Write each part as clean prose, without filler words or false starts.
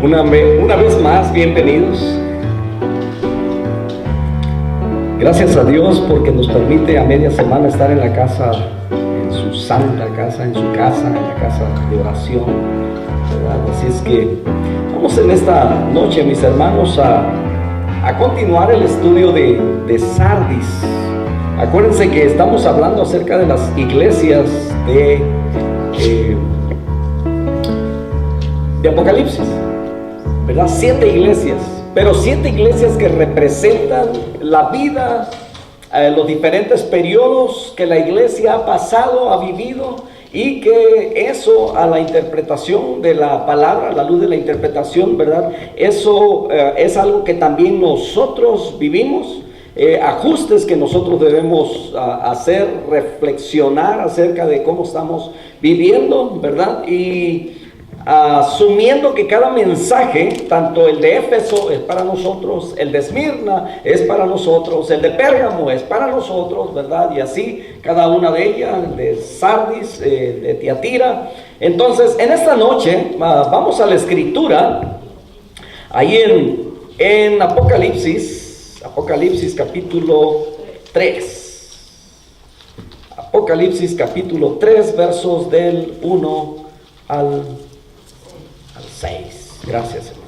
Una vez más, bienvenidos. Gracias a Dios porque nos permite a media semana estar en la casa, en su santa casa, en su casa, en la casa de oración, ¿verdad? Así es que vamos en esta noche, mis hermanos, a continuar el estudio de Sardis. Acuérdense que estamos hablando acerca de las iglesias de Apocalipsis, ¿verdad? 7 iglesias, pero 7 iglesias que representan la vida, los diferentes periodos que la iglesia ha pasado, ha vivido, y que eso a la interpretación de la palabra, a la luz de la interpretación, ¿verdad? Eso es algo que también nosotros vivimos. Ajustes que nosotros debemos hacer, reflexionar acerca de cómo estamos viviendo, ¿verdad? Y asumiendo que cada mensaje, tanto el de Éfeso es para nosotros, el de Esmirna es para nosotros, el de Pérgamo es para nosotros, ¿verdad? Y así cada una de ellas, el de Sardis, de Tiatira. Entonces, en esta noche vamos a la escritura, ahí en Apocalipsis capítulo 3. Apocalipsis capítulo 3, versos del 1 al 6. Gracias, hermano.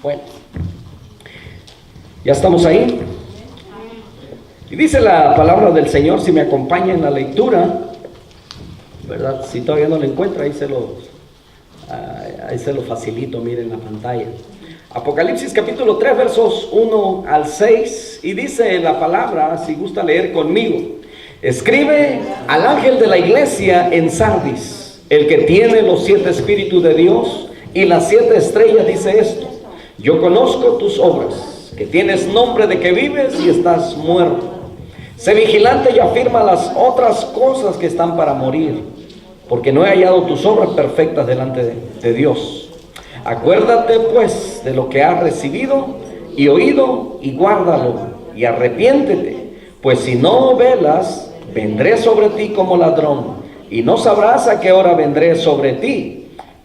Bueno, ya estamos ahí. Y dice la palabra del Señor, si me acompaña en la lectura, ¿verdad? Si todavía no lo encuentra, ahí se lo facilito, miren la pantalla. Apocalipsis capítulo 3, versos 1 al 6, y dice la palabra, si gusta leer conmigo: escribe al ángel de la iglesia en Sardis, el que tiene los 7 espíritus de Dios y las 7 estrellas, dice esto: yo conozco tus obras, que tienes nombre de que vives y estás muerto. Sé vigilante y afirma las otras cosas que están para morir, porque no he hallado tus obras perfectas delante de Dios. Acuérdate pues de lo que has recibido y oído, y guárdalo, y arrepiéntete, pues si no velas, vendré sobre ti como ladrón, y no sabrás a qué hora vendré sobre ti.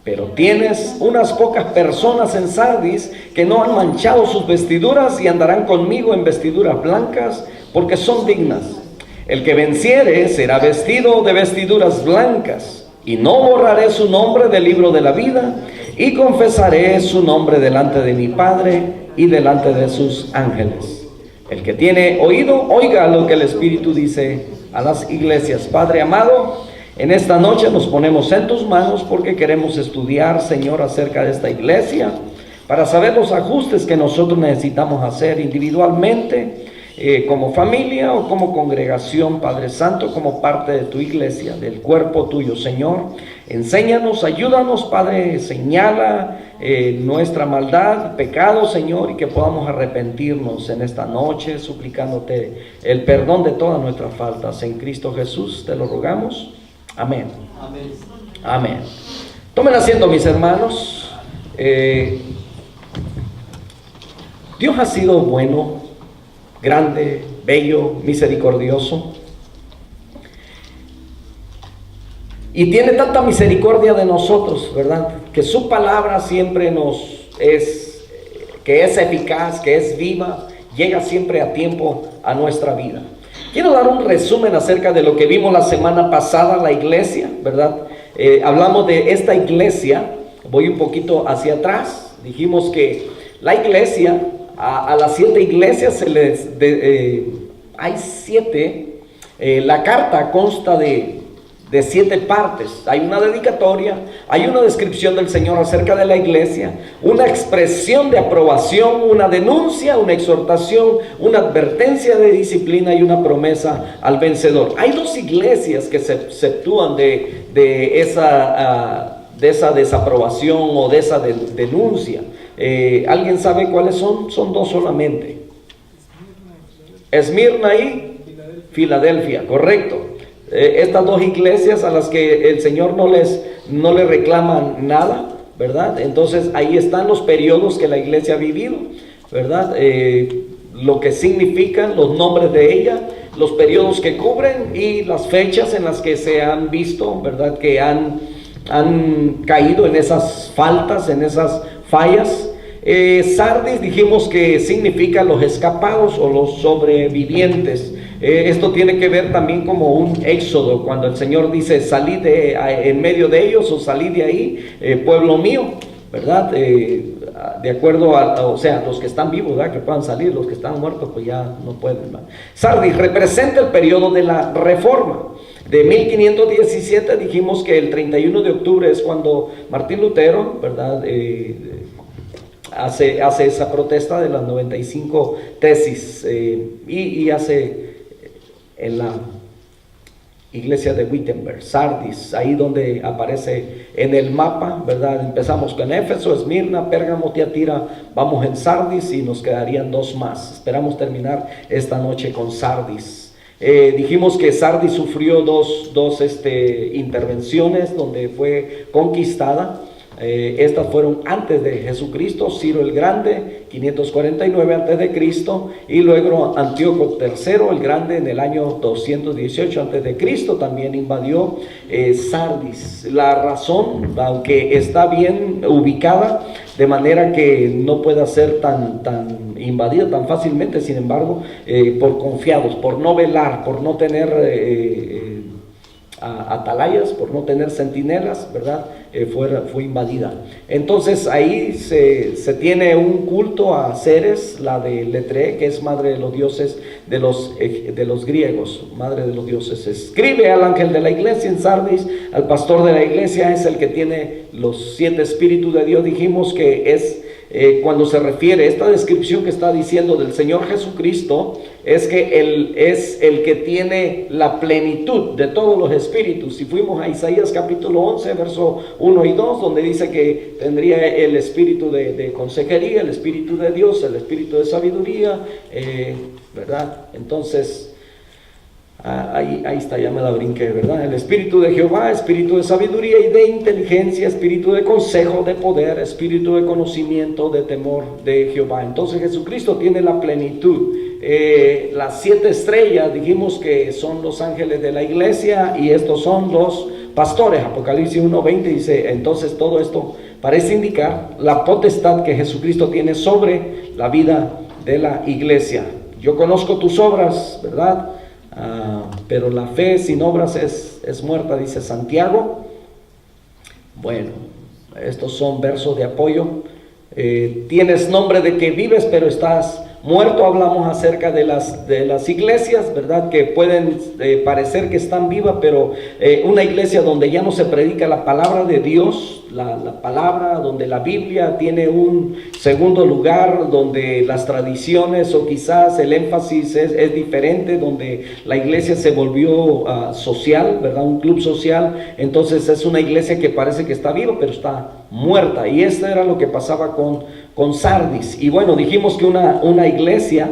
Pero tienes unas pocas personas en Sardis que no han manchado sus vestiduras y andarán conmigo en vestiduras blancas, porque son dignas. El que venciere será vestido de vestiduras blancas, y no borraré su nombre del libro de la vida, y confesaré su nombre delante de mi Padre y delante de sus ángeles. El que tiene oído, oiga lo que el Espíritu dice a las iglesias. Padre amado, en esta noche nos ponemos en tus manos porque queremos estudiar, Señor, acerca de esta iglesia, para saber los ajustes que nosotros necesitamos hacer individualmente, como familia o como congregación, Padre Santo, como parte de tu iglesia, del cuerpo tuyo, Señor. Enséñanos, ayúdanos, Padre, señala nuestra maldad, pecado, Señor, y que podamos arrepentirnos en esta noche, suplicándote el perdón de todas nuestras faltas. En Cristo Jesús te lo rogamos. Amén. Amén. Amén. Tomen asiento, mis hermanos. Dios ha sido bueno, grande, bello, misericordioso. Y tiene tanta misericordia de nosotros, ¿verdad? Que su palabra siempre que es eficaz, que es viva, llega siempre a tiempo a nuestra vida. Quiero dar un resumen acerca de lo que vimos la semana pasada, la iglesia, ¿verdad? Hablamos de esta iglesia, voy un poquito hacia atrás. Dijimos que la iglesia, a las 7 iglesias se les hay 7, la carta consta de 7 partes. Hay una dedicatoria, hay una descripción del Señor acerca de la iglesia, una expresión de aprobación, una denuncia, una exhortación, una advertencia de disciplina y una promesa al vencedor. Hay 2 iglesias que se exceptúan de esa desaprobación o de esa denuncia. ¿Alguien sabe cuáles son? Son 2 solamente: Esmirna y Filadelfia, correcto. Estas dos iglesias a las que el Señor no le reclaman nada, ¿verdad? Entonces ahí están los periodos que la iglesia ha vivido, ¿verdad? Lo que significan los nombres de ella, los periodos que cubren y las fechas en las que se han visto, ¿verdad? Que han caído en esas faltas, en esas fallas. Sardis dijimos que significa los escapados o los sobrevivientes. Esto tiene que ver también como un éxodo, cuando el Señor dice salid en medio de ellos, o salid de ahí, pueblo mío, ¿verdad? De acuerdo o sea, los que están vivos, ¿verdad? Que puedan salir, los que están muertos pues ya no pueden, ¿verdad? Sardis representa el periodo de la Reforma. De 1517 dijimos que el 31 de octubre es cuando Martín Lutero, ¿verdad? Hace esa protesta de las 95 tesis, y hace en la iglesia de Wittenberg, Sardis, ahí donde aparece en el mapa, ¿verdad? Empezamos con Éfeso, Esmirna, Pérgamo, Tiatira, vamos en Sardis y nos quedarían dos más. Esperamos terminar esta noche con Sardis. Dijimos que Sardis sufrió dos intervenciones donde fue conquistada. Estas fueron antes de Jesucristo. Ciro el Grande, 549 antes de Cristo, y luego Antíoco III el Grande en el año 218 antes de Cristo también invadió Sardis. La razón, aunque está bien ubicada de manera que no pueda ser tan invadida tan fácilmente, sin embargo, por confiados, por no velar, por no tener atalayas, por no tener centinelas, ¿verdad? Fue invadida. Entonces ahí se tiene un culto a Ceres, la de Letré, que es madre de los dioses de los griegos, madre de los dioses. Escribe al ángel de la iglesia en Sardis, al pastor de la iglesia, es el que tiene los 7 espíritus de Dios. Dijimos que es cuando se refiere esta descripción que está diciendo del Señor Jesucristo, es que Él es el que tiene la plenitud de todos los espíritus. Si fuimos a Isaías capítulo 11, verso 1 y 2, donde dice que tendría el espíritu de consejería, el espíritu de Dios, el espíritu de sabiduría, ¿verdad? Entonces, ahí está, ya me la brinqué, ¿verdad? El espíritu de Jehová, espíritu de sabiduría y de inteligencia, espíritu de consejo, de poder, espíritu de conocimiento, de temor de Jehová. Entonces Jesucristo tiene la plenitud. Las 7 estrellas dijimos que son los ángeles de la iglesia, y estos son los pastores. Apocalipsis 1:20 dice, entonces todo esto parece indicar la potestad que Jesucristo tiene sobre la vida de la iglesia. Yo conozco tus obras, ¿verdad? Pero la fe sin obras es muerta, dice Santiago. Bueno, estos son versos de apoyo. Tienes nombre de que vives, pero estás muerto. Hablamos acerca de las iglesias, ¿verdad? Que pueden parecer que están vivas, pero una iglesia donde ya no se predica la palabra de Dios, la palabra, donde la Biblia tiene un segundo lugar, donde las tradiciones o quizás el énfasis es diferente, donde la iglesia se volvió social, ¿verdad? Un club social. Entonces es una iglesia que parece que está viva, pero está muerta. Y esto era lo que pasaba con Sardis. Y bueno, dijimos que una iglesia,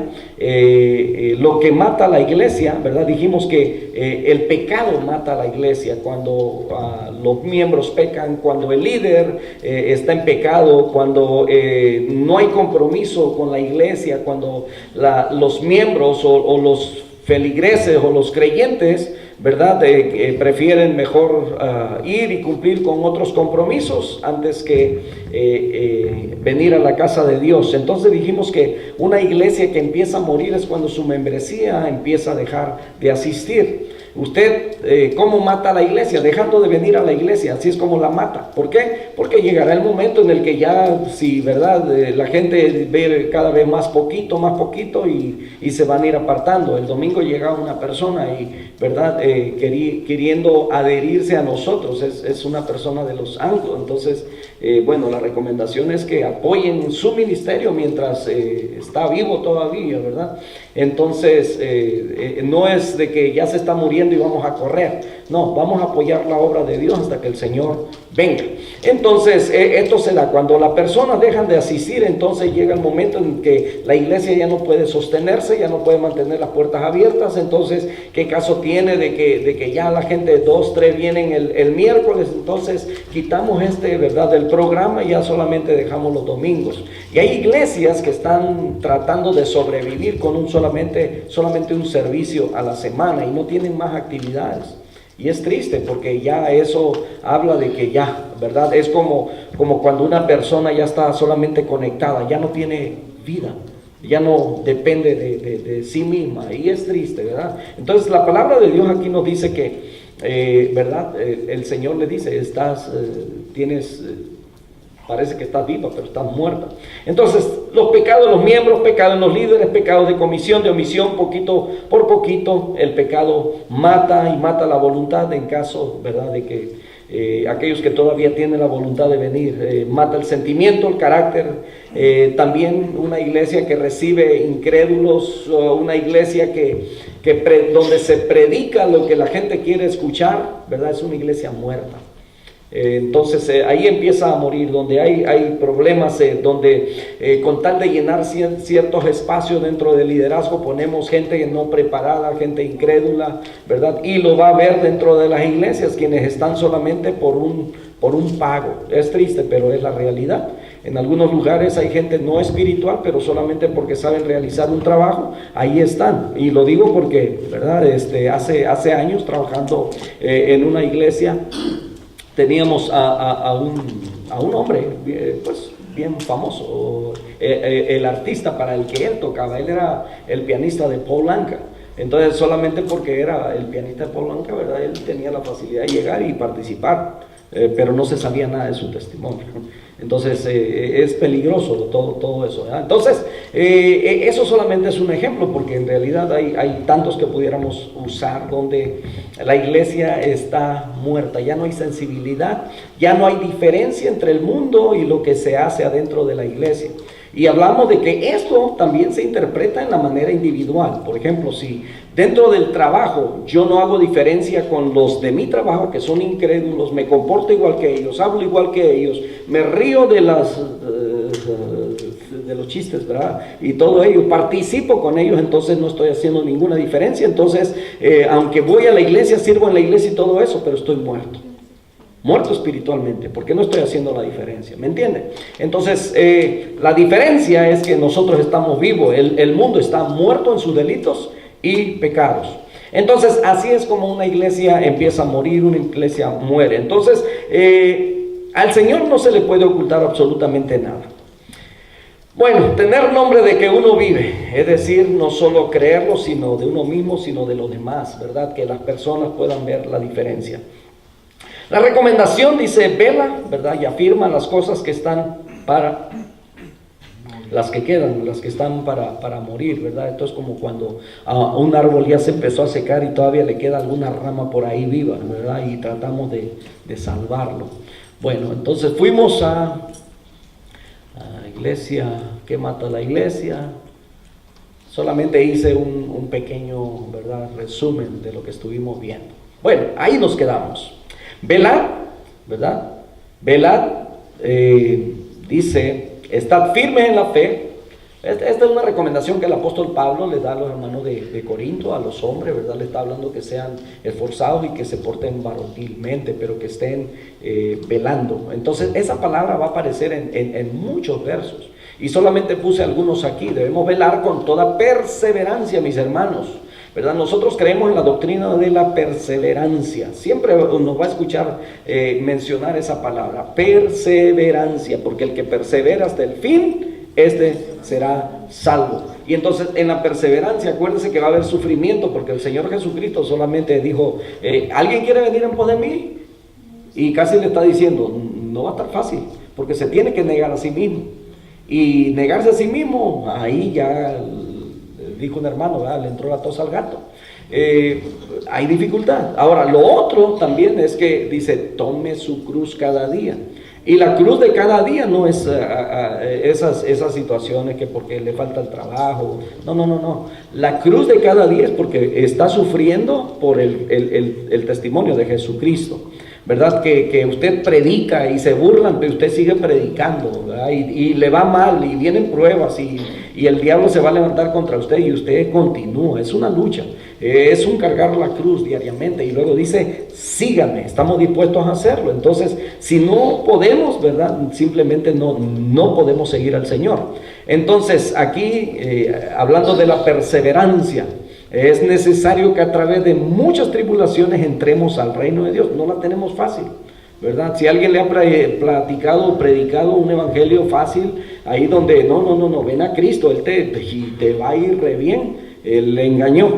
lo que mata a la iglesia, ¿verdad? Dijimos que el pecado mata a la iglesia. Cuando los miembros pecan, cuando el líder está en pecado, cuando no hay compromiso con la iglesia, cuando los miembros o los feligreses o los creyentes, ¿verdad? Prefieren mejor ir y cumplir con otros compromisos antes que venir a la casa de Dios. Entonces dijimos que una iglesia que empieza a morir es cuando su membresía empieza a dejar de asistir. Usted, ¿cómo mata a la iglesia? Dejando de venir a la iglesia, así es como la mata. ¿Por qué? Porque llegará el momento en el que ya, si, ¿verdad? La gente ve cada vez más poquito y se van a ir apartando. El domingo llega una persona y, ¿verdad? Queriendo adherirse a nosotros, es una persona de los anglos. Entonces, bueno, la recomendación es que apoyen su ministerio mientras está vivo todavía, ¿verdad? Entonces, no es de que ya se está muriendo y vamos a correr. No, vamos a apoyar la obra de Dios hasta que el Señor venga. Entonces, esto se da cuando las personas dejan de asistir. Entonces llega el momento en que la iglesia ya no puede sostenerse, ya no puede mantener las puertas abiertas. Entonces, ¿qué caso tiene de que ya la gente 2, 3 vienen el miércoles? Entonces quitamos ¿verdad?, del programa y ya solamente dejamos los domingos. Y hay iglesias que están tratando de sobrevivir con solamente un servicio a la semana y no tienen más actividades. Y es triste porque ya eso habla de que ya, ¿verdad? Es como cuando una persona ya está solamente conectada, ya no tiene vida, ya no depende de sí misma, y es triste, ¿verdad? Entonces la palabra de Dios aquí nos dice que, ¿verdad? El Señor le dice, parece que estás viva, pero estás muerta. Entonces, los pecados de los miembros, pecados en los líderes, pecados de comisión, de omisión, poquito por poquito, el pecado mata y mata la voluntad en caso, ¿verdad?, de que aquellos que todavía tienen la voluntad de venir, mata el sentimiento, el carácter. También una iglesia que recibe incrédulos, una iglesia donde se predica lo que la gente quiere escuchar, ¿verdad?, es una iglesia muerta. Entonces ahí empieza a morir, donde hay problemas, donde con tal de llenar ciertos espacios dentro del liderazgo ponemos gente no preparada, gente incrédula, ¿verdad? Y lo va a ver dentro de las iglesias, quienes están solamente por un pago. Es triste, pero es la realidad. En algunos lugares hay gente no espiritual, pero solamente porque saben realizar un trabajo, ahí están. Y lo digo porque, ¿verdad? Hace años trabajando en una iglesia, teníamos a un hombre, pues bien famoso, el artista para el que él tocaba. Él era el pianista de Paul Anka. Entonces, solamente porque era el pianista de Paul Anka, ¿verdad?, él tenía la facilidad de llegar y participar, pero no se sabía nada de su testimonio. Entonces es peligroso todo eso, ¿verdad? Entonces eso solamente es un ejemplo, porque en realidad hay tantos que pudiéramos usar donde la iglesia está muerta. Ya no hay sensibilidad, ya no hay diferencia entre el mundo y lo que se hace adentro de la iglesia. Y hablamos de que esto también se interpreta en la manera individual. Por ejemplo, si dentro del trabajo yo no hago diferencia con los de mi trabajo, que son incrédulos, me comporto igual que ellos, hablo igual que ellos, me río de los chistes, ¿verdad?, y todo ello, participo con ellos, entonces no estoy haciendo ninguna diferencia. Entonces, aunque voy a la iglesia, sirvo en la iglesia y todo eso, pero estoy muerto espiritualmente, porque no estoy haciendo la diferencia, ¿me entienden? Entonces, la diferencia es que nosotros estamos vivos, el mundo está muerto en sus delitos y pecados. Entonces, así es como una iglesia empieza a morir, una iglesia muere. Entonces, al Señor no se le puede ocultar absolutamente nada. Bueno, tener nombre de que uno vive, es decir, no solo creerlo, sino de uno mismo, sino de los demás, ¿verdad? Que las personas puedan ver la diferencia. La recomendación dice, vela, ¿verdad?, y afirma las cosas que están para, las que quedan, las que están para morir, ¿verdad? Esto es como cuando un árbol ya se empezó a secar y todavía le queda alguna rama por ahí viva, ¿verdad? Y tratamos de salvarlo. Bueno, entonces fuimos a iglesia, ¿qué mata la iglesia? Solamente hice un pequeño, ¿verdad?, resumen de lo que estuvimos viendo. Bueno, ahí nos quedamos. Velad, ¿verdad? Velad, dice, estad firmes en la fe. Esta es una recomendación que el apóstol Pablo le da a los hermanos de Corinto, a los hombres, ¿verdad? Le está hablando que sean esforzados y que se porten varonilmente, pero que estén velando. Entonces, esa palabra va a aparecer en muchos versos. Y solamente puse algunos aquí. Debemos velar con toda perseverancia, mis hermanos, ¿verdad? Nosotros creemos en la doctrina de la perseverancia. Siempre nos va a escuchar mencionar esa palabra, perseverancia, porque el que persevera hasta el fin, será salvo. Y entonces en la perseverancia, acuérdense que va a haber sufrimiento, porque el Señor Jesucristo solamente dijo, ¿alguien quiere venir en pos de mí? Y casi le está diciendo, no va a estar fácil, porque se tiene que negar a sí mismo. Y negarse a sí mismo, ahí ya dijo un hermano, ¿verdad?, le entró la tos al gato. Hay dificultad. Ahora, lo otro también es que dice, tome su cruz cada día. Y la cruz de cada día no es esas situaciones que porque le falta el trabajo. No. La cruz de cada día es porque está sufriendo por el testimonio de Jesucristo. ¿verdad? Que usted predica y se burlan, pero usted sigue predicando, ¿verdad? Y le va mal y vienen pruebas y el diablo se va a levantar contra usted y usted continúa. Es una lucha, es un cargar la cruz diariamente y luego dice, síganme, estamos dispuestos a hacerlo. Entonces, si no podemos, ¿verdad? Simplemente no podemos seguir al Señor. Entonces, aquí, hablando de la perseverancia, es necesario que a través de muchas tribulaciones entremos al reino de Dios. No la tenemos fácil, ¿verdad? Si alguien le ha platicado o predicado un evangelio fácil, ahí donde no, ven a Cristo, Él te va a ir re bien. Él le engañó,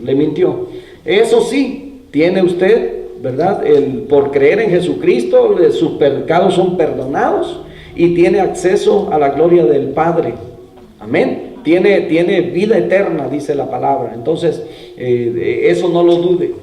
le mintió. Eso sí, tiene usted, ¿verdad? Por creer en Jesucristo, sus pecados son perdonados y tiene acceso a la gloria del Padre. Amén. Tiene vida eterna, dice la palabra. Entonces, eso no lo dude.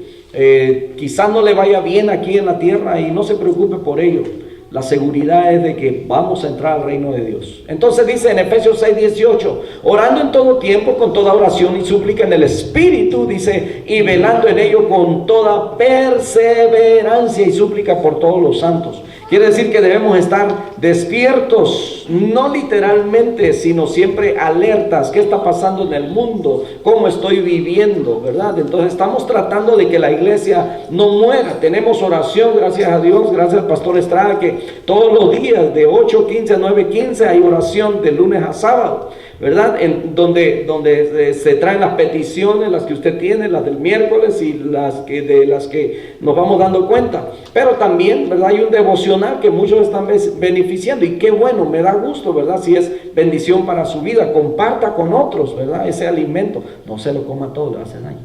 Quizás no le vaya bien aquí en la tierra y no se preocupe por ello. La seguridad es de que vamos a entrar al reino de Dios. Entonces dice en Efesios 6:18, orando en todo tiempo con toda oración y súplica en el Espíritu, dice, y velando en ello con toda perseverancia y súplica por todos los santos. Quiere decir que debemos estar despiertos, no literalmente, sino siempre alertas. ¿Qué está pasando en el mundo? ¿Cómo estoy viviendo? ¿Verdad? Entonces estamos tratando de que la iglesia no muera. Tenemos oración, gracias a Dios, gracias al pastor Estrada, que todos los días de 8:15 a 9:15 hay oración de lunes a sábado, ¿verdad? Donde se traen las peticiones, las que usted tiene, las del miércoles y de las que nos vamos dando cuenta. Pero también, ¿verdad? Hay un devocional que muchos están beneficiando y qué bueno, me da gusto, ¿verdad? Si es bendición para su vida, comparta con otros, ¿verdad? Ese alimento, no se lo coma todo, le hace daño.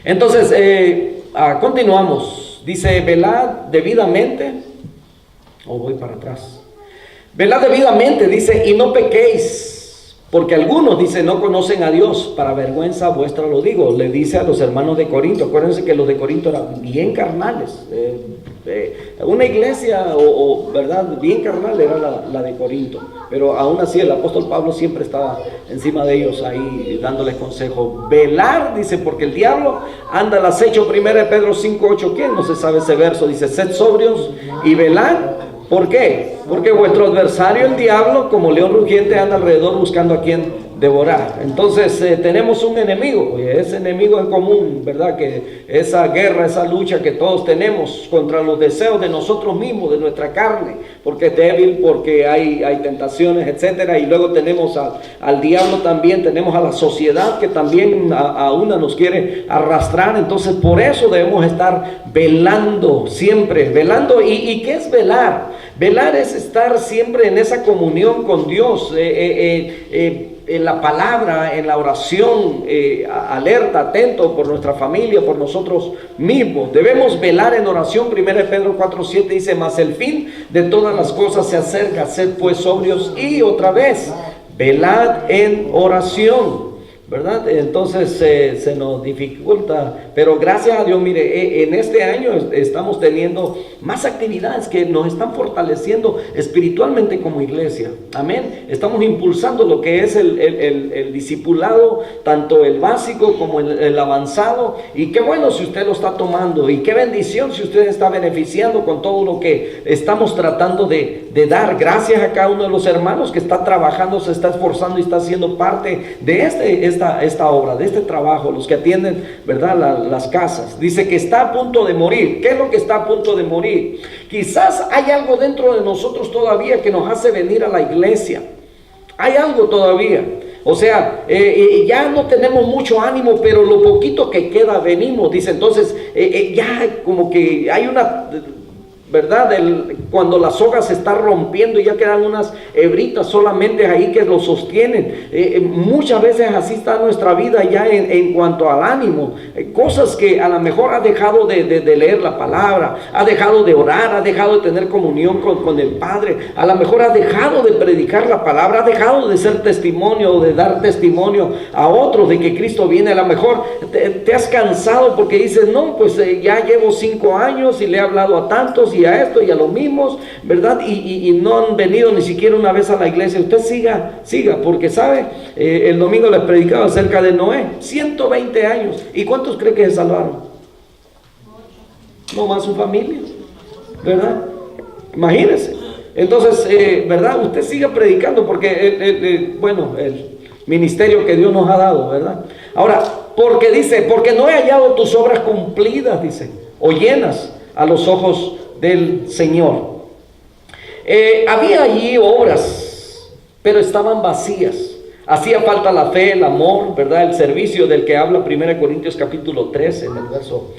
Entonces, continuamos. Dice, velad debidamente, o voy para atrás. Velad debidamente, dice, y no pequéis, porque algunos, dice, no conocen a Dios, para vergüenza vuestra lo digo. Le dice a los hermanos de Corinto. Acuérdense que los de Corinto eran bien carnales. Una iglesia, ¿verdad? Bien carnal era la de Corinto. Pero aún así el apóstol Pablo siempre estaba encima de ellos ahí dándoles consejo. Velar, dice, porque el diablo anda al acecho. 1 Pedro 5:8. ¿Quién no se sabe ese verso? Dice, sed sobrios y velad. ¿Por qué? Porque vuestro adversario, el diablo, como león rugiente, anda alrededor buscando a quien devorar. Entonces tenemos un enemigo, ese enemigo es común, ¿verdad? Que esa guerra, esa lucha que todos tenemos contra los deseos de nosotros mismos, de nuestra carne, porque es débil, porque hay tentaciones, etcétera. Y luego tenemos al diablo también, tenemos a la sociedad que también a una nos quiere arrastrar. Entonces por eso debemos estar velando, siempre velando. ¿Y qué es velar? Velar es estar siempre en esa comunión con Dios, en la palabra, en la oración, alerta, atento por nuestra familia, por nosotros mismos. Debemos velar en oración. 1 Pedro 4:7 dice, mas el fin de todas las cosas se acerca, sed pues sobrios y otra vez, velad en oración. ¿Verdad? Entonces se nos dificulta, pero gracias a Dios, mire, en este año estamos teniendo más actividades que nos están fortaleciendo espiritualmente como iglesia. Amén. Estamos impulsando lo que es el discipulado, tanto el básico como el avanzado, y qué bueno si usted lo está tomando, y qué bendición si usted está beneficiando con todo lo que estamos tratando de dar. Gracias a cada uno de los hermanos que está trabajando, se está esforzando y está siendo parte de esta obra, de este trabajo, los que atienden, ¿verdad? Las casas. Dice que está a punto de morir. ¿Qué es lo que está a punto de morir? Quizás hay algo dentro de nosotros todavía que nos hace venir a la iglesia. Hay algo todavía. O sea, ya no tenemos mucho ánimo, pero lo poquito que queda venimos. Dice, entonces, ya como que hay una... ¿verdad? Cuando la soga se está rompiendo y ya quedan unas hebritas solamente ahí que lo sostienen. Muchas veces así está nuestra vida ya en cuanto al ánimo. Cosas que a lo mejor ha dejado de leer la palabra, ha dejado de orar, ha dejado de tener comunión con el Padre, a lo mejor ha dejado de predicar la palabra, ha dejado de ser testimonio o de dar testimonio a otros de que Cristo viene. A lo mejor te has cansado porque dices, no, pues ya llevo 5 años y le he hablado a tantos y a esto y a los mismos, ¿verdad? Y no han venido ni siquiera una vez a la iglesia. Usted siga, porque sabe, el domingo les predicaba acerca de Noé, 120 años. ¿Y cuántos cree que se salvaron? no más su familia, ¿verdad? Imagínense. Entonces, ¿verdad? Usted siga predicando porque, el ministerio que Dios nos ha dado, ¿verdad? Ahora, porque dice, porque no he hallado tus obras cumplidas, dice, o llenas a los ojos del Señor. Había allí obras, pero estaban vacías. Hacía falta la fe, el amor, ¿verdad? El servicio del que habla 1 Corintios capítulo 3, en el verso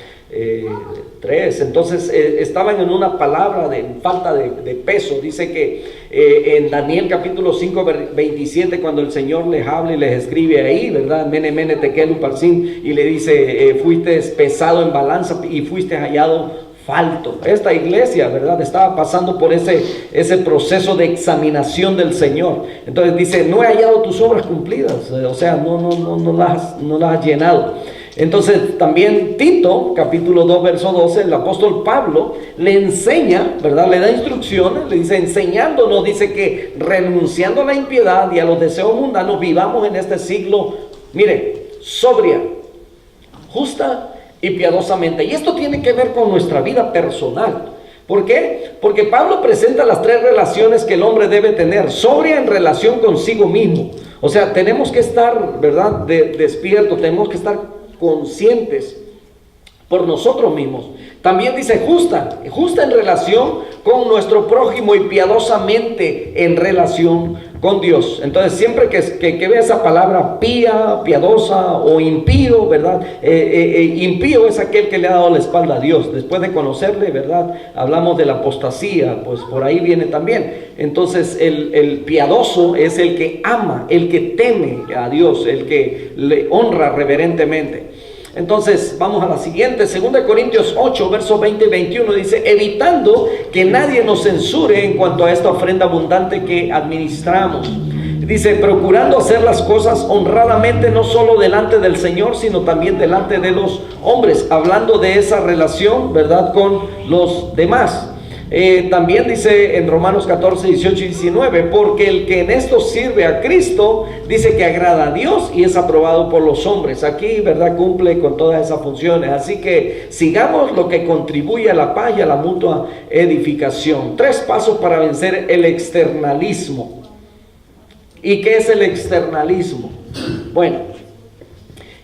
3. Entonces estaban en una palabra de falta de peso. Dice que en Daniel capítulo 5, 27, cuando el Señor les habla y les escribe ahí, ¿verdad? Mene, mene, tekel, uparsin, y le dice, fuiste pesado en balanza y fuiste hallado falto. Esta iglesia, ¿verdad?, estaba pasando por ese proceso de examinación del Señor. Entonces dice, no he hallado tus obras cumplidas, o sea, no las has llenado. Entonces también Tito, capítulo 2, verso 12, el apóstol Pablo le enseña, ¿verdad?, le da instrucciones, le dice, enseñándonos, dice que renunciando a la impiedad y a los deseos mundanos, vivamos en este siglo, mire, sobria, justa y piadosamente. Y esto tiene que ver con nuestra vida personal. ¿Por qué? Porque Pablo presenta las 3 relaciones que el hombre debe tener. Sobria en relación consigo mismo. O sea, tenemos que estar, ¿verdad?, despiertos, tenemos que estar conscientes por nosotros mismos. También dice justa en relación con nuestro prójimo y piadosamente en relación con Dios. Entonces siempre que vea esa palabra pía, piadosa o impío, ¿verdad? Impío es aquel que le ha dado la espalda a Dios. Después de conocerle, ¿verdad?, hablamos de la apostasía, pues por ahí viene también. Entonces el piadoso es el que ama, el que teme a Dios, el que le honra reverentemente. Entonces vamos a la siguiente, 2 Corintios 8, versos 20 y 21, dice, evitando que nadie nos censure en cuanto a esta ofrenda abundante que administramos. Dice, procurando hacer las cosas honradamente, no solo delante del Señor, sino también delante de los hombres, hablando de esa relación, ¿verdad?, con los demás. También dice en Romanos 14, 18 y 19, porque el que en esto sirve a Cristo, dice que agrada a Dios y es aprobado por los hombres. Aquí, ¿verdad?, cumple con todas esas funciones. Así que sigamos lo que contribuye a la paz y a la mutua edificación. 3 pasos para vencer el externalismo. ¿Y qué es el externalismo? Bueno,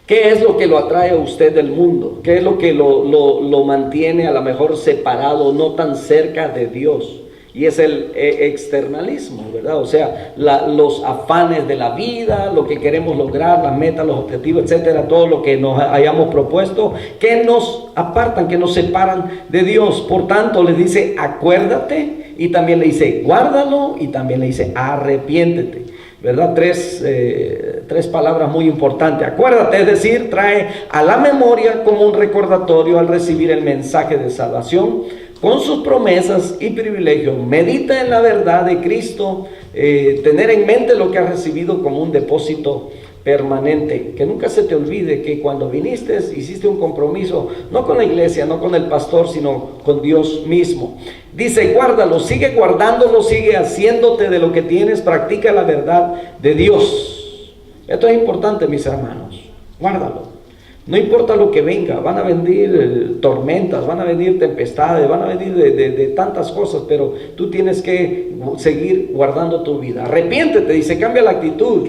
¿qué es lo que lo atrae a usted del mundo? ¿Qué es lo que lo mantiene a lo mejor separado, no tan cerca de Dios? Y es el externalismo, ¿verdad? O sea, los afanes de la vida, lo que queremos lograr, las metas, los objetivos, etcétera, todo lo que nos hayamos propuesto, que nos apartan, que nos separan de Dios. Por tanto, le dice, acuérdate, y también le dice, guárdalo, y también le dice, arrepiéntete. ¿Verdad? Tres palabras muy importantes. Acuérdate, es decir, trae a la memoria como un recordatorio al recibir el mensaje de salvación con sus promesas y privilegios. Medita en la verdad de Cristo, tener en mente lo que has recibido como un depósito permanente. Que nunca se te olvide que cuando viniste hiciste un compromiso, no con la iglesia, no con el pastor, sino con Dios mismo. Dice, guárdalo, sigue guardándolo, sigue haciéndote de lo que tienes, practica la verdad de Dios. Esto es importante, mis hermanos, guárdalo. No importa lo que venga, van a venir tormentas, van a venir tempestades, van a venir de tantas cosas, pero tú tienes que seguir guardando tu vida. Arrepiéntete, dice, cambia la actitud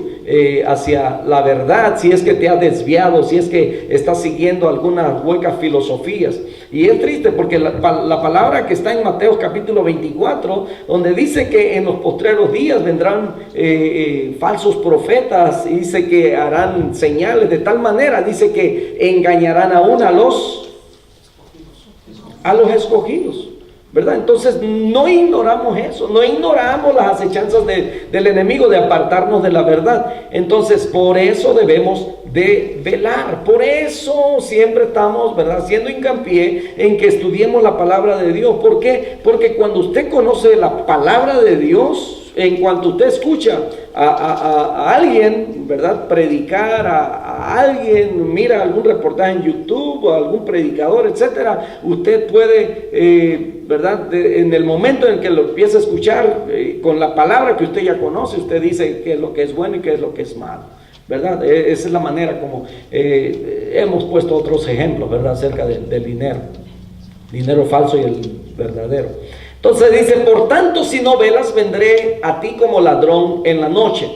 hacia la verdad, si es que te has desviado, si es que estás siguiendo algunas huecas filosofías. Y es triste porque la palabra que está en Mateo capítulo 24, donde dice que en los postreros días vendrán falsos profetas, y dice que harán señales de tal manera, dice que engañarán aún a los escogidos, ¿verdad? Entonces no ignoramos eso, no ignoramos las acechanzas del enemigo de apartarnos de la verdad. Entonces por eso debemos de velar, por eso siempre estamos, ¿verdad?, haciendo hincapié en que estudiemos la palabra de Dios. ¿Por qué? Porque cuando usted conoce la palabra de Dios, en cuanto usted escucha a alguien, ¿verdad?, predicar, a alguien, mira algún reportaje en YouTube o algún predicador, etcétera, usted puede, ¿verdad?, en el momento en que lo empieza a escuchar, con la palabra que usted ya conoce, usted dice qué es lo que es bueno y qué es lo que es malo, ¿verdad? Esa es la manera como hemos puesto otros ejemplos, ¿verdad?, acerca del dinero. dinero falso y el verdadero. Entonces dice, por tanto, si no velas, vendré a ti como ladrón en la noche.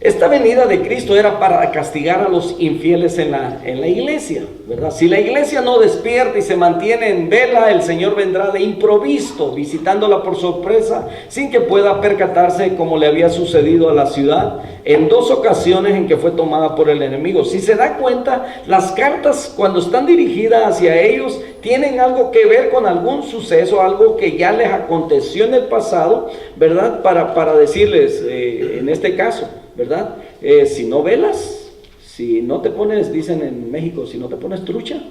Esta venida de Cristo era para castigar a los infieles en la iglesia, ¿verdad? Si la iglesia no despierta y se mantiene en vela, el Señor vendrá de improviso, visitándola por sorpresa, sin que pueda percatarse, como le había sucedido a la ciudad en 2 ocasiones en que fue tomada por el enemigo. Si se da cuenta, las cartas, cuando están dirigidas hacia ellos, tienen algo que ver con algún suceso, algo que ya les aconteció en el pasado, ¿verdad? Para decirles, en este caso, ¿verdad? Si no velas, si no te pones, dicen en México, si no te pones trucha,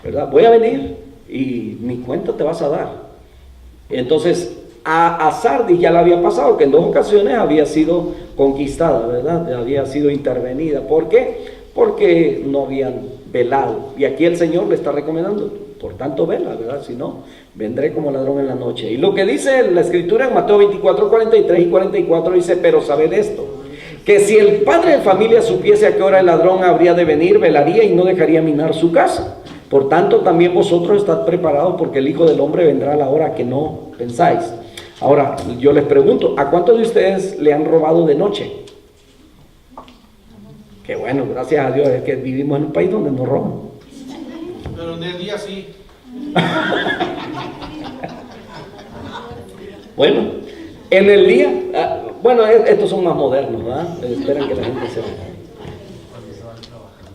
¿verdad? Voy a venir y ni cuenta te vas a dar. Entonces, a Sardis ya le había pasado, que en 2 ocasiones había sido conquistada, ¿verdad? Había sido intervenida. ¿Por qué? Porque no habían velado. Y aquí el Señor le está recomendando, por tanto vela, ¿verdad? Si no, vendré como ladrón en la noche. Y lo que dice la Escritura en Mateo 24, 43 y 44 dice, pero sabed esto, que si el padre de familia supiese a qué hora el ladrón habría de venir, velaría y no dejaría minar su casa. Por tanto, también vosotros estad preparados, porque el Hijo del Hombre vendrá a la hora que no pensáis. Ahora, yo les pregunto, ¿a cuántos de ustedes le han robado de noche? Qué bueno, gracias a Dios, es que vivimos en un país donde no roban. Pero en el día sí. Bueno, en el día, bueno, estos son más modernos, ¿verdad? Esperan que la gente se vea.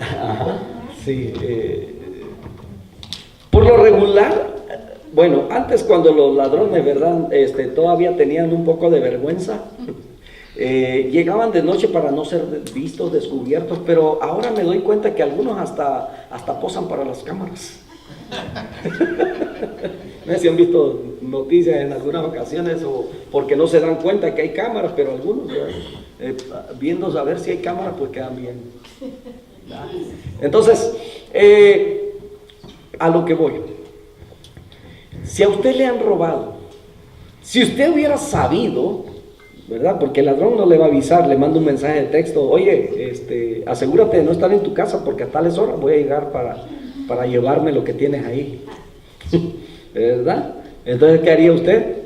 Ajá, sí. Por lo regular, bueno, antes cuando los ladrones, ¿verdad? Todavía tenían un poco de vergüenza, llegaban de noche para no ser vistos, descubiertos, pero ahora me doy cuenta que algunos hasta posan para las cámaras. No sé si han visto noticias en algunas ocasiones o porque no se dan cuenta que hay cámaras, pero algunos viendo a ver si hay cámaras pues quedan bien. Entonces, a lo que voy, si a usted le han robado, si usted hubiera sabido, ¿verdad? Porque el ladrón no le va a avisar, le manda un mensaje de texto, oye, asegúrate de no estar en tu casa porque a tales horas voy a llegar para llevarme lo que tienes ahí. ¿Verdad? Entonces, ¿qué haría usted?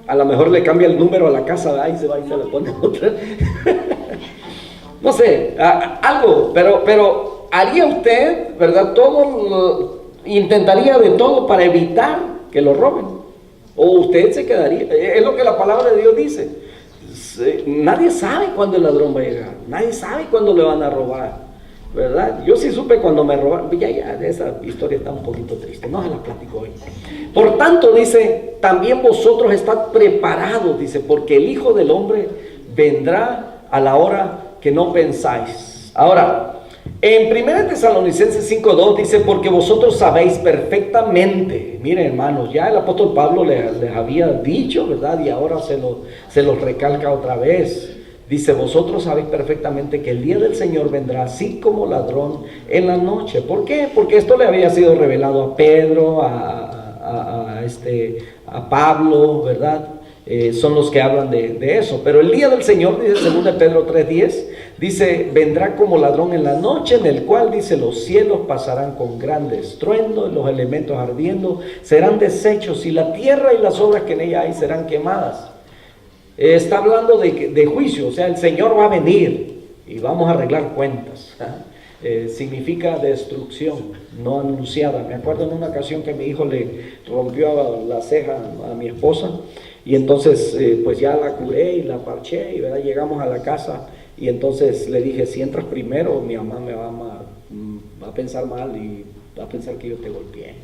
A lo mejor le cambia el número a la casa, ¿verdad? Y se va y se le pone otra. No sé, algo, pero haría usted, ¿verdad? Intentaría de todo para evitar que lo roben. O usted se quedaría, es lo que la palabra de Dios dice. Nadie sabe cuándo el ladrón va a llegar, nadie sabe cuándo le van a robar, ¿verdad? Yo sí supe cuando me robaron, ya, esa historia está un poquito triste, no se la platico hoy. Por tanto, dice, también vosotros estad preparados, dice, porque el Hijo del Hombre vendrá a la hora que no pensáis. Ahora, en 1 Tesalonicenses 5:2 dice, porque vosotros sabéis perfectamente, miren hermanos, ya el apóstol Pablo les había dicho, ¿verdad? Y ahora se los recalca otra vez. Dice, vosotros sabéis perfectamente que el día del Señor vendrá así como ladrón en la noche. ¿Por qué? Porque esto le había sido revelado a Pedro, a Pablo, ¿verdad? Son los que hablan de eso. Pero el día del Señor, dice 2 Pedro 3:10, dice, vendrá como ladrón en la noche, en el cual, dice, los cielos pasarán con gran estruendo, los elementos ardiendo serán deshechos, y la tierra y las obras que en ella hay serán quemadas. Está hablando de juicio, o sea, el Señor va a venir y vamos a arreglar cuentas. Significa destrucción no anunciada. Me acuerdo en una ocasión que mi hijo le rompió la ceja a mi esposa y entonces pues ya la curé y la parché y ¿verdad? Llegamos a la casa y entonces le dije, si entras primero mi mamá me va a pensar mal y va a pensar que yo te golpeé.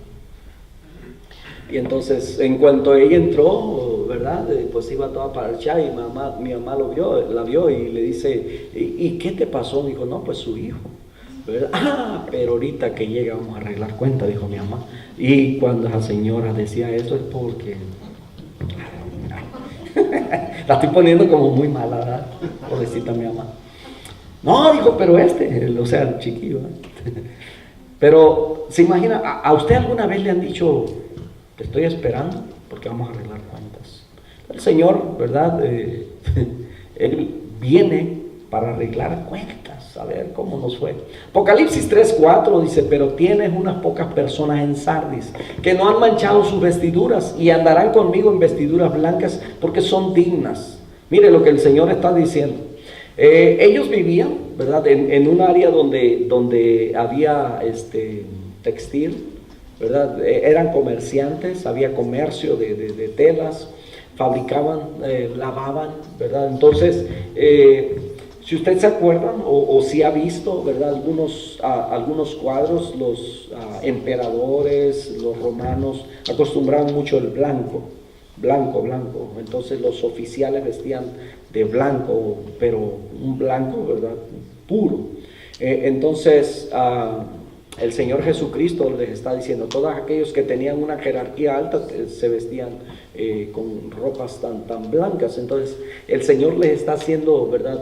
Y entonces en cuanto ella entró, ¿verdad? Pues iba toda parchada y mi mamá la vio y le dice, ¿y qué te pasó? Dijo, no, pues su hijo, ¿verdad? Ah, pero ahorita que llega vamos a arreglar cuenta, dijo mi mamá. Y cuando la señora decía eso es porque la estoy poniendo como muy mala, ¿verdad? Pobrecita mi mamá. No, dijo, pero o sea, el chiquillo, ¿verdad? Pero, ¿se imagina? ¿A usted alguna vez le han dicho, te estoy esperando porque vamos a arreglar cuentas? El Señor, ¿verdad? Él viene para arreglar cuentas. a ver cómo nos fue. Apocalipsis 3:4 dice, pero tienes unas pocas personas en Sardis que no han manchado sus vestiduras y andarán conmigo en vestiduras blancas porque son dignas. Mire lo que el Señor está diciendo. Ellos vivían, ¿verdad?, en un área donde había textil, ¿verdad? Eran comerciantes, había comercio de telas, fabricaban, lavaban, ¿verdad? Entonces, si usted se acuerda o si ha visto, ¿verdad?, algunos cuadros, los emperadores, los romanos acostumbraban mucho el blanco. Entonces los oficiales vestían de blanco, pero un blanco, ¿verdad?, puro. Entonces el Señor Jesucristo les está diciendo, todos aquellos que tenían una jerarquía alta se vestían con ropas tan blancas. Entonces el Señor les está haciendo, ¿verdad?,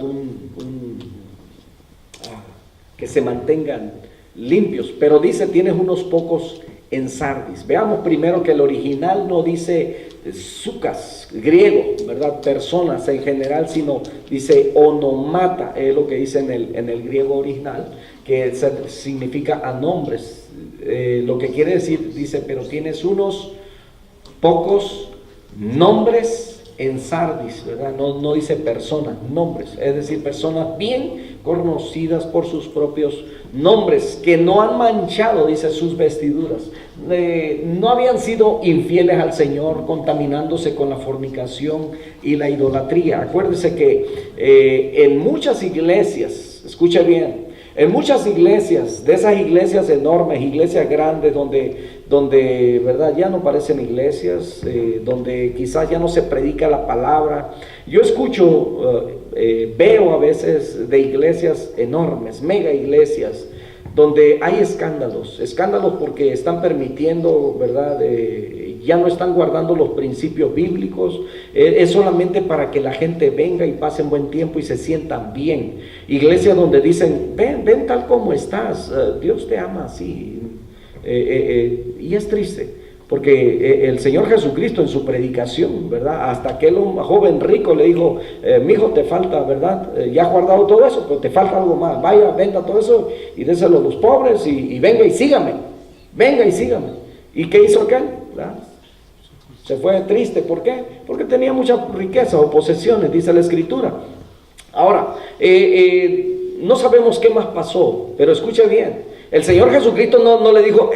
que se mantengan limpios, pero dice, tienes unos pocos en Sardis. Veamos primero que el original no dice sucas, griego, ¿verdad?, personas en general, sino dice onomata, es lo que dice en el griego original, que significa a nombres. Lo que quiere decir, dice, pero tienes unos pocos nombres en Sardis, ¿verdad? No dice personas, nombres, es decir, personas bien conocidas por sus propios nombres, que no han manchado, dice, sus vestiduras, no habían sido infieles al Señor, contaminándose con la fornicación y la idolatría. Acuérdese que en muchas iglesias, escuche bien, en muchas iglesias, de esas iglesias enormes, iglesias grandes, donde ¿verdad?, ya no parecen iglesias, donde quizás ya no se predica la palabra. Yo escucho, veo a veces de iglesias enormes, mega iglesias, donde hay escándalos porque están permitiendo, ¿verdad?, ya no están guardando los principios bíblicos, es solamente para que la gente venga y pasen buen tiempo y se sientan bien. Iglesias donde dicen, ven tal como estás, Dios te ama así, y es triste, porque el Señor Jesucristo en su predicación, ¿verdad?, hasta aquel joven rico le dijo, mi hijo, te falta, ¿verdad?, ya has guardado todo eso, pero te falta algo más, vaya, venda todo eso y déselo a los pobres y venga y sígame. ¿Y qué hizo aquel? ¿Verdad? Se fue triste. ¿Por qué? Porque tenía mucha riqueza o posesiones, dice la Escritura. Ahora, no sabemos qué más pasó, pero escuche bien, el Señor Jesucristo no le dijo,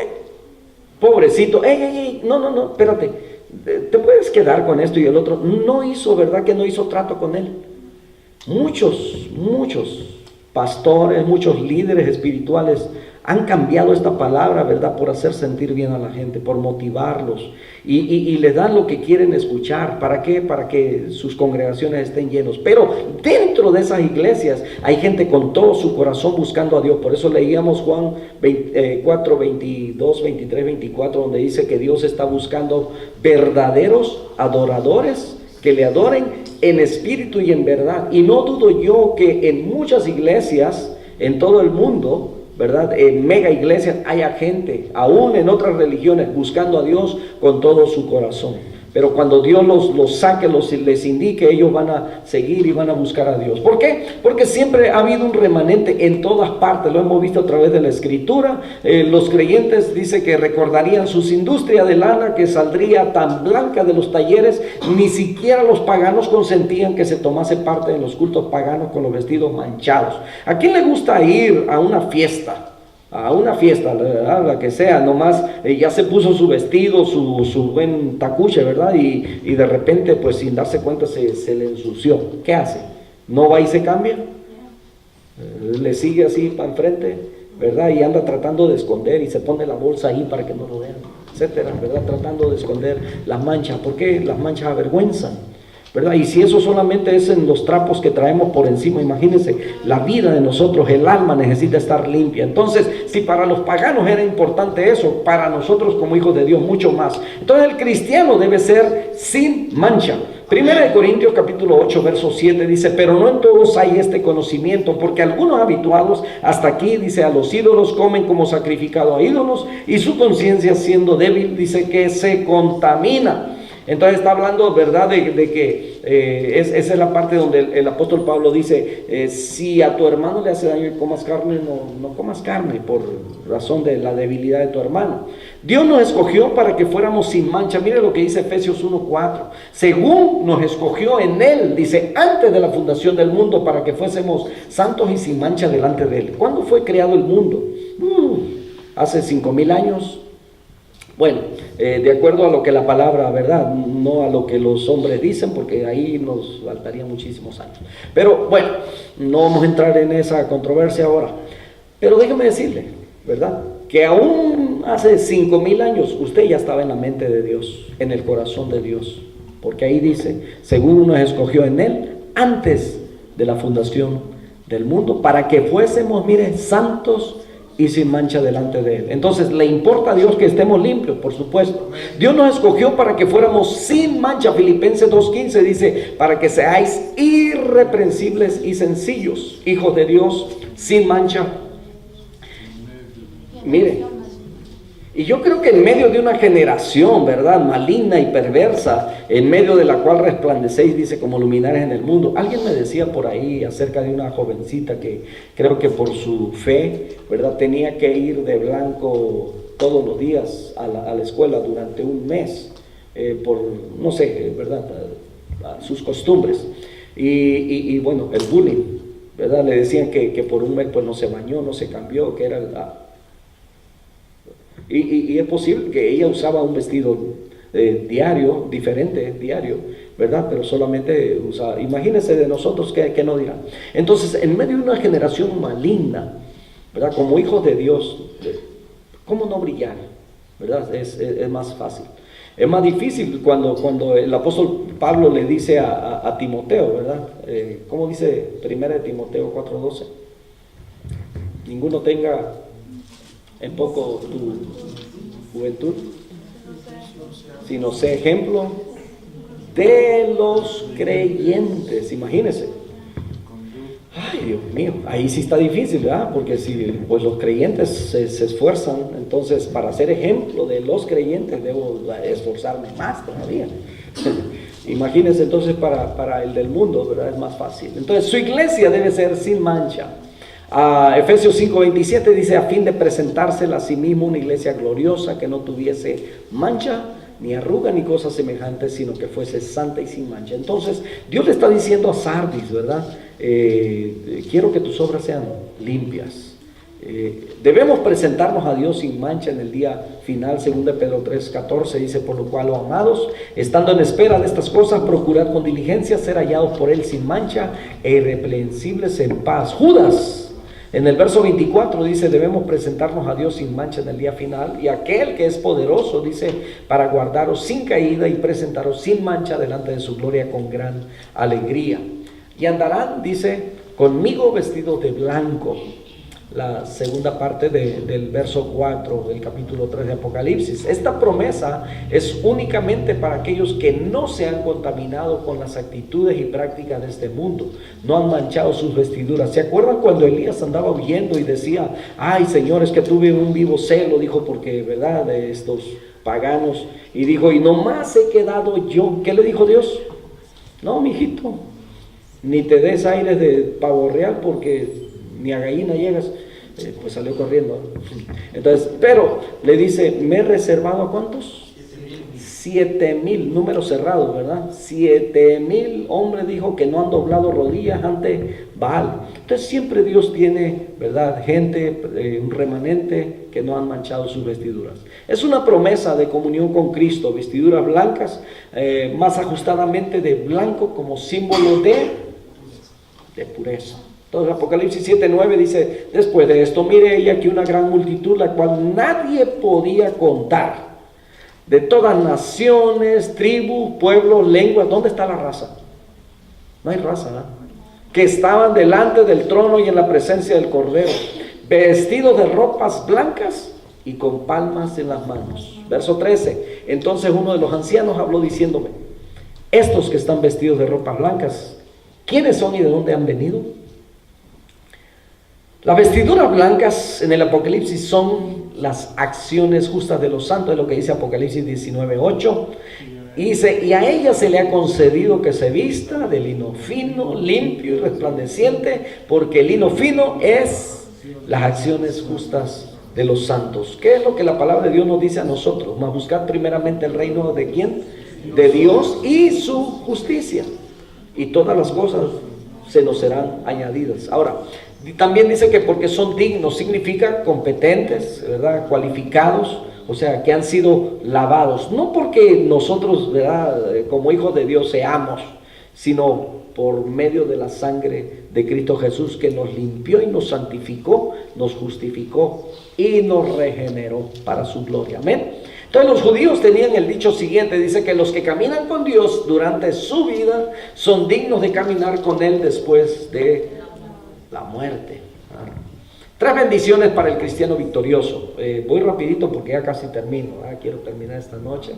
pobrecito, no, espérate, te puedes quedar con esto y el otro. No hizo, ¿verdad?, que no hizo trato con él. Muchos pastores, muchos líderes espirituales han cambiado esta palabra, ¿verdad?, por hacer sentir bien a la gente, por motivarlos, y le dan lo que quieren escuchar. ¿Para qué? Para que sus congregaciones estén llenos. Pero dentro de esas iglesias hay gente con todo su corazón buscando a Dios. Por eso leíamos Juan 4, 22, 23, 24, donde dice que Dios está buscando verdaderos adoradores que le adoren en espíritu y en verdad. Y no dudo yo que en muchas iglesias en todo el mundo, ¿verdad?, en mega iglesias haya gente, aún en otras religiones, buscando a Dios con todo su corazón. Pero cuando Dios los saque, les indique, ellos van a seguir y van a buscar a Dios. ¿Por qué? Porque siempre ha habido un remanente en todas partes, lo hemos visto a través de la Escritura. Los creyentes, dice, que recordarían sus industrias de lana que saldría tan blanca de los talleres, ni siquiera los paganos consentían que se tomase parte en los cultos paganos con los vestidos manchados. ¿A quién le gusta ir a una fiesta? La que sea, nomás ya se puso su vestido, su buen tacuche, ¿verdad? Y de repente, pues sin darse cuenta, se le ensució. ¿Qué hace? ¿No va y se cambia? Le sigue así para enfrente, ¿verdad? Y anda tratando de esconder y se pone la bolsa ahí para que no lo vean, etcétera, ¿verdad? Tratando de esconder las manchas. ¿Por qué? Las manchas avergüenzan, ¿verdad? Y si eso solamente es en los trapos que traemos por encima, imagínense, la vida de nosotros, el alma necesita estar limpia. Entonces, si para los paganos era importante eso, para nosotros como hijos de Dios mucho más. Entonces el cristiano debe ser sin mancha. 1 Corintios capítulo 8 verso 7 dice, pero no en todos hay este conocimiento, porque algunos habituados hasta aquí, dice, a los ídolos comen como sacrificado a ídolos, y su conciencia siendo débil, dice, que se contamina. Entonces está hablando, ¿verdad?, de que esa es la parte donde el apóstol Pablo dice, si a tu hermano le hace daño y comas carne, no comas carne por razón de la debilidad de tu hermano. Dios nos escogió para que fuéramos sin mancha. Mire lo que dice Efesios 1:4. Según nos escogió en Él, dice, antes de la fundación del mundo, para que fuésemos santos y sin mancha delante de Él. ¿Cuándo fue creado el mundo? Hace 5,000 años. Bueno, de acuerdo a lo que la palabra, ¿verdad? No a lo que los hombres dicen, porque ahí nos faltarían muchísimos años. Pero bueno, no vamos a entrar en esa controversia ahora. Pero déjeme decirle, ¿verdad?, que aún hace 5,000 años usted ya estaba en la mente de Dios, en el corazón de Dios. Porque ahí dice, según nos escogió en Él, antes de la fundación del mundo, para que fuésemos, mire, santos y sin mancha delante de Él. Entonces, ¿le importa a Dios que estemos limpios? Por supuesto. Dios nos escogió para que fuéramos sin mancha. Filipenses 2:15 dice, para que seáis irreprensibles y sencillos, hijos de Dios, sin mancha. Mire, y yo creo que en medio de una generación, ¿verdad?, maligna y perversa, en medio de la cual resplandecéis, dice, como luminares en el mundo. Alguien me decía por ahí acerca de una jovencita que creo que por su fe, ¿verdad?, tenía que ir de blanco todos los días a la escuela durante un mes, por, no sé, ¿verdad?, a sus costumbres. Y bueno, el bullying, ¿verdad?, le decían que por un mes pues no se bañó, no se cambió, que era y es posible que ella usaba un vestido diario, diferente, diario, ¿verdad? Pero solamente usaba. Imagínense de nosotros que no dirán. Entonces, en medio de una generación maligna, ¿verdad?, como hijos de Dios, ¿cómo no brillar? ¿Verdad? Es más fácil. Es más difícil cuando el apóstol Pablo le dice a Timoteo, ¿verdad? ¿Cómo dice 1 Timoteo 4:12? Ninguno tenga en poco tu juventud, sino sé ejemplo de los creyentes. Imagínense. Ay, Dios mío, ahí sí está difícil, ¿verdad? Porque si pues los creyentes se esfuerzan, entonces para ser ejemplo de los creyentes debo esforzarme más todavía. Imagínense entonces para el del mundo, ¿verdad? Es más fácil. Entonces su iglesia debe ser sin mancha. Efesios 5:27 dice, a fin de presentársela a sí mismo una iglesia gloriosa, que no tuviese mancha, ni arruga, ni cosas semejantes, sino que fuese santa y sin mancha. Entonces, Dios le está diciendo a Sardis, ¿verdad? Quiero que tus obras sean limpias. Debemos presentarnos a Dios sin mancha en el día final. 2 Pedro 3:14 dice, por lo cual, oh amados, estando en espera de estas cosas, procurad con diligencia ser hallados por Él sin mancha e irreprensibles en paz. Judas, en el verso 24 dice, debemos presentarnos a Dios sin mancha en el día final, y aquel que es poderoso, dice, para guardaros sin caída y presentaros sin mancha delante de su gloria con gran alegría. Y andarán, dice, conmigo vestidos de blanco. La segunda parte del verso 4 del capítulo 3 de Apocalipsis. Esta promesa es únicamente para aquellos que no se han contaminado con las actitudes y prácticas de este mundo, no han manchado sus vestiduras. ¿Se acuerdan cuando Elías andaba huyendo y decía, ay Señor, es que tuve un vivo celo, dijo, porque, ¿verdad?, de estos paganos, y dijo, y nomás he quedado yo? ¿Qué le dijo Dios? No, mijito, ni te des aires de pavo real, porque ni a gallina llegas. Pues salió corriendo. Entonces, pero le dice, me he reservado ¿a cuántos? 7,000, número cerrado, ¿verdad? 7,000 hombres, dijo, que no han doblado rodillas ante Baal. Entonces siempre Dios tiene, ¿verdad?, gente, un remanente que no han manchado sus vestiduras. Es una promesa de comunión con Cristo, vestiduras blancas, más ajustadamente de blanco, como símbolo de pureza. Entonces Apocalipsis 7:9 dice, después de esto miré ella aquí una gran multitud, la cual nadie podía contar, de todas naciones, tribus, pueblos, lenguas. ¿Dónde está la raza? No hay raza, ¿no? Que estaban delante del trono y en la presencia del Cordero, vestidos de ropas blancas y con palmas en las manos. Verso 13, entonces uno de los ancianos habló diciéndome, estos que están vestidos de ropas blancas, ¿quiénes son y de dónde han venido? Las vestiduras blancas en el Apocalipsis son las acciones justas de los santos, es lo que dice Apocalipsis 19:8. Y dice, y a ella se le ha concedido que se vista de lino fino, limpio y resplandeciente, porque el lino fino es las acciones justas de los santos. ¿Qué es lo que la palabra de Dios nos dice a nosotros? Mas buscar primeramente el reino de ¿quién? De Dios y su justicia, y todas las cosas se nos serán añadidas. Ahora, también dice que porque son dignos, significa competentes, ¿verdad? Cualificados, o sea, que han sido lavados, no porque nosotros, ¿verdad?, como hijos de Dios seamos, sino por medio de la sangre de Cristo Jesús, que nos limpió y nos santificó, nos justificó y nos regeneró para su gloria. Amén. Entonces los judíos tenían el dicho siguiente, dice que los que caminan con Dios durante su vida son dignos de caminar con Él después de la muerte. Tres bendiciones para el cristiano victorioso. Voy rapidito porque ya casi termino, quiero terminar esta noche.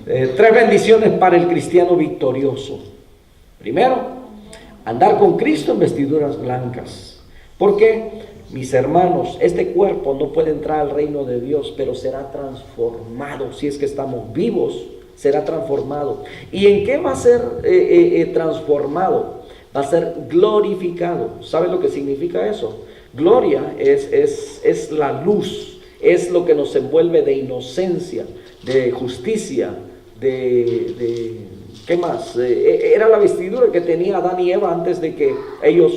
Tres bendiciones para el cristiano victorioso. Primero, andar con Cristo en vestiduras blancas. Porque, mis hermanos, este cuerpo no puede entrar al reino de Dios, pero será transformado. Si es que estamos vivos, será transformado. ¿Y en qué va a ser transformado? Va a ser glorificado. ¿Sabe lo que significa eso? Gloria es la luz, es lo que nos envuelve de inocencia, de justicia, ¿qué más? Era la vestidura que tenía Adán y Eva antes de que ellos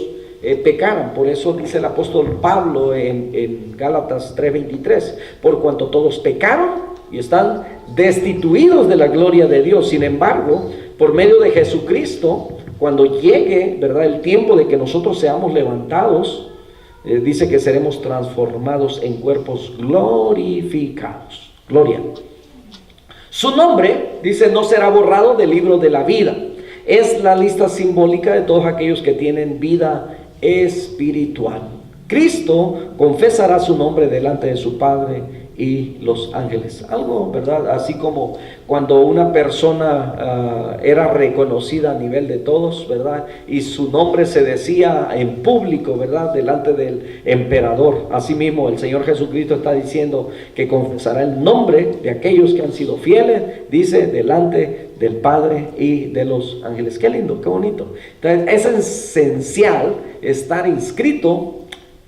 pecaran. Por eso dice el apóstol Pablo en Gálatas 3:23, por cuanto todos pecaron y están destituidos de la gloria de Dios. Sin embargo, por medio de Jesucristo, cuando llegue, ¿verdad?, el tiempo de que nosotros seamos levantados, dice que seremos transformados en cuerpos glorificados. Gloria. Su nombre, dice, no será borrado del libro de la vida. Es la lista simbólica de todos aquellos que tienen vida espiritual. Cristo confesará su nombre delante de su Padre y los ángeles. Algo, ¿verdad? Así como cuando una persona era reconocida a nivel de todos, ¿verdad?, y su nombre se decía en público, ¿verdad?, delante del emperador. Asimismo, el Señor Jesucristo está diciendo que confesará el nombre de aquellos que han sido fieles, dice, delante del Padre y de los ángeles. Qué lindo, qué bonito. Entonces, es esencial estar inscrito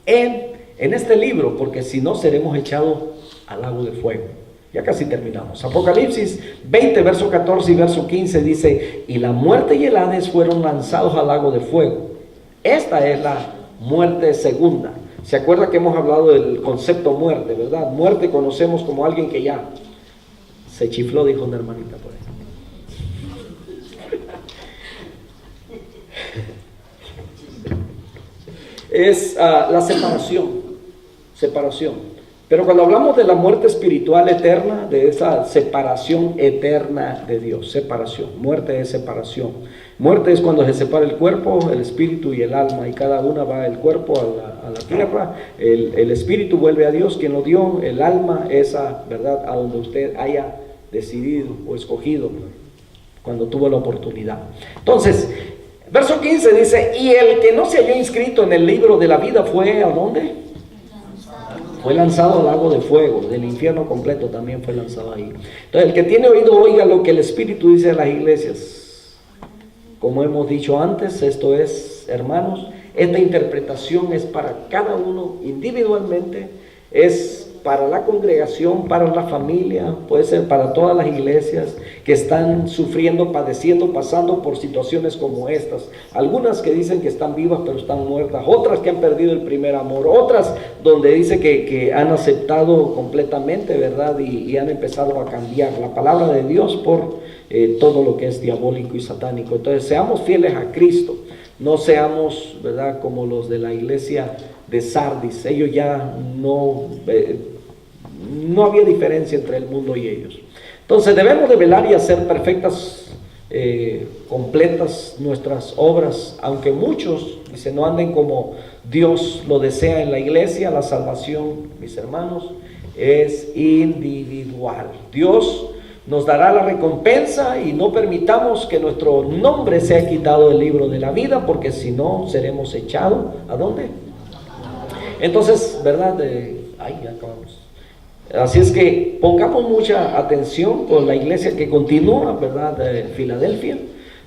en este libro, porque si no seremos echados al lago de fuego. Ya casi terminamos. Apocalipsis 20, verso 14 y verso 15 dice, y la muerte y el Hades fueron lanzados al lago de fuego. Esta es la muerte segunda. ¿Se acuerda que hemos hablado del concepto muerte, verdad? Muerte conocemos como alguien que ya se chifló, dijo una hermanita por ahí. Es la separación. Pero cuando hablamos de la muerte espiritual eterna, de esa separación eterna de Dios, separación, muerte es separación. Muerte es cuando se separa el cuerpo, el espíritu y el alma, y cada una va el cuerpo a la tierra, el espíritu vuelve a Dios, quien lo dio, el alma esa, ¿verdad?, a donde usted haya decidido o escogido cuando tuvo la oportunidad. Entonces, verso 15 dice, y el que no se halló inscrito en el libro de la vida fue, ¿a dónde? Fue lanzado al lago de fuego, del infierno completo también fue lanzado ahí. Entonces, el que tiene oído, oiga lo que el Espíritu dice a las iglesias. Como hemos dicho antes, esto es, hermanos, esta interpretación es para cada uno individualmente, es para la congregación, para la familia, puede ser para todas las iglesias que están sufriendo, padeciendo, pasando por situaciones como estas. Algunas que dicen que están vivas pero están muertas, otras que han perdido el primer amor, otras donde dice que han aceptado completamente, ¿verdad? Y han empezado a cambiar la palabra de Dios por todo lo que es diabólico y satánico. Entonces, seamos fieles a Cristo. No seamos, ¿verdad?, como los de la iglesia de Sardis. Ellos ya no había diferencia entre el mundo y ellos. Entonces debemos de velar y hacer perfectas, completas nuestras obras, aunque muchos, dice, no anden como Dios lo desea en la iglesia. La salvación, mis hermanos, es individual. Dios nos dará la recompensa y no permitamos que nuestro nombre sea quitado del libro de la vida, porque si no seremos echados, ¿a dónde? Entonces, ¿verdad? Ya acabamos. Así es que pongamos mucha atención con la iglesia que continúa, ¿verdad? De Filadelfia.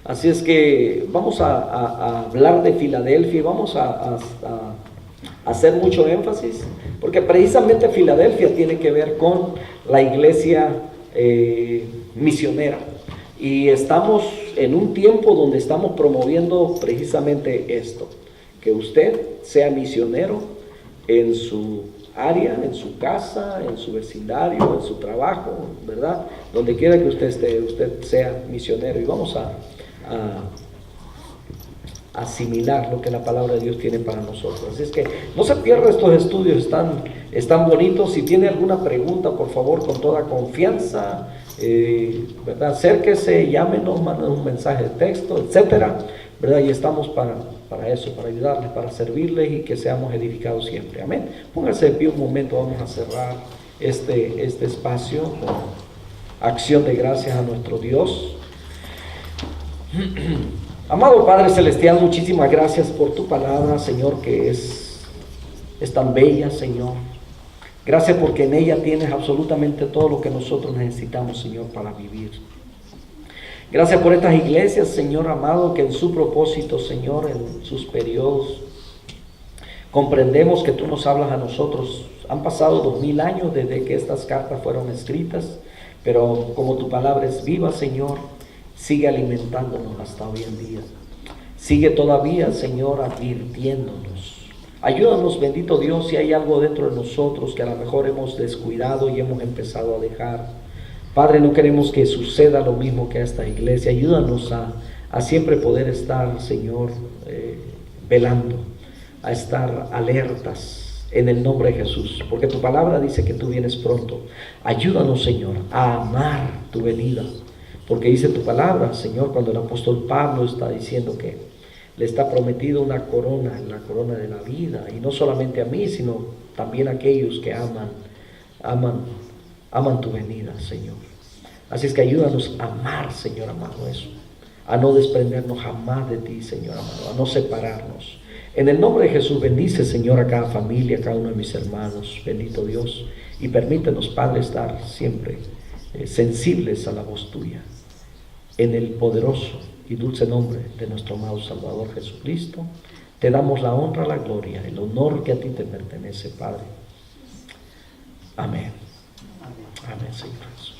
Así es que vamos a hablar de Filadelfia y vamos a hacer mucho énfasis, porque precisamente Filadelfia tiene que ver con la iglesia misionera. Y estamos en un tiempo donde estamos promoviendo precisamente esto, que usted sea misionero en su área, en su casa, en su vecindario, en su trabajo, ¿verdad? Donde quiera que usted esté, usted sea misionero. Y vamos a asimilar lo que la palabra de Dios tiene para nosotros. Así es que no se pierda estos estudios, están bonitos. Si tiene alguna pregunta, por favor, con toda confianza, ¿verdad? Acérquese, llámenos, manden un mensaje de texto, etcétera, ¿verdad? Y estamos para eso, para ayudarles, para servirles y que seamos edificados siempre. Amén. Pónganse de pie un momento, vamos a cerrar este espacio con acción de gracias a nuestro Dios. Amado Padre Celestial, muchísimas gracias por tu palabra, Señor, que es tan bella, Señor. Gracias porque en ella tienes absolutamente todo lo que nosotros necesitamos, Señor, para vivir. Gracias por estas iglesias, Señor amado, que en su propósito, Señor, en sus periodos, comprendemos que tú nos hablas a nosotros. Han pasado 2000 años desde que estas cartas fueron escritas, pero como tu palabra es viva, Señor, sigue alimentándonos hasta hoy en día. Sigue todavía, Señor, advirtiéndonos. Ayúdanos, bendito Dios, si hay algo dentro de nosotros que a lo mejor hemos descuidado y hemos empezado a dejar. Padre, no queremos que suceda lo mismo que a esta iglesia. Ayúdanos a siempre poder estar, Señor, velando, a estar alertas en el nombre de Jesús, porque tu palabra dice que tú vienes pronto. Ayúdanos, Señor, a amar tu venida. Porque dice tu palabra, Señor, cuando el apóstol Pablo está diciendo que le está prometido una corona, la corona de la vida, y no solamente a mí, sino también a aquellos que aman tu venida, Señor. Así es que ayúdanos a amar, Señor amado, eso, a no desprendernos jamás de ti, Señor amado, a no separarnos. En el nombre de Jesús, bendice, Señor, a cada familia, a cada uno de mis hermanos, bendito Dios, y permítenos, Padre, estar siempre sensibles a la voz tuya. En el poderoso y dulce nombre de nuestro amado Salvador Jesucristo, te damos la honra, la gloria, el honor que a ti te pertenece, Padre. Amén. Amén, Señor Jesús.